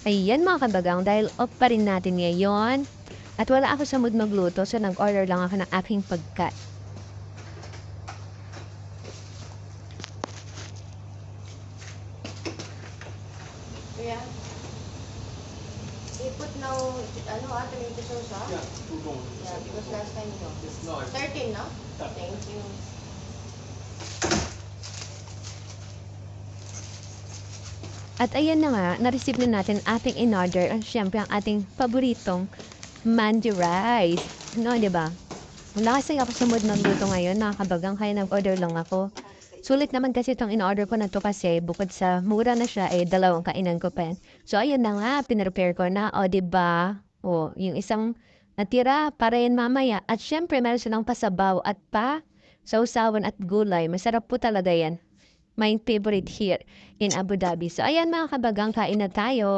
Ayan mga kabagang, dahil off pa rin natin ngayon at wala ako sa mood magluto, so nag-order lang ako ng aking pagkain. Kuya, ipot now, tomato sauce, ha? Yeah, two tones. Yeah, because last time, Yes, no, 13, no? 13. Thank you. At ayan na nga, na-receive na natin ating in-order at syempre ang ating paboritong mandi rice. No, di ba? Wala kasi ako sa mood magluto ngayon, mga kabagang, kaya nag-order lang ako. Sulit naman kasi itong in-order ko na to kasi bukod sa mura na siya, dalawang kainan ko pa yan. So, ayun na nga, pinrepare ko na. O, diba? O, yung isang natira para yan mamaya. At syempre, meron silang pasabaw at sausawan at gulay. Masarap po talaga yan. My favorite here in Abu Dhabi. So, ayan mga kabagang, kain na tayo.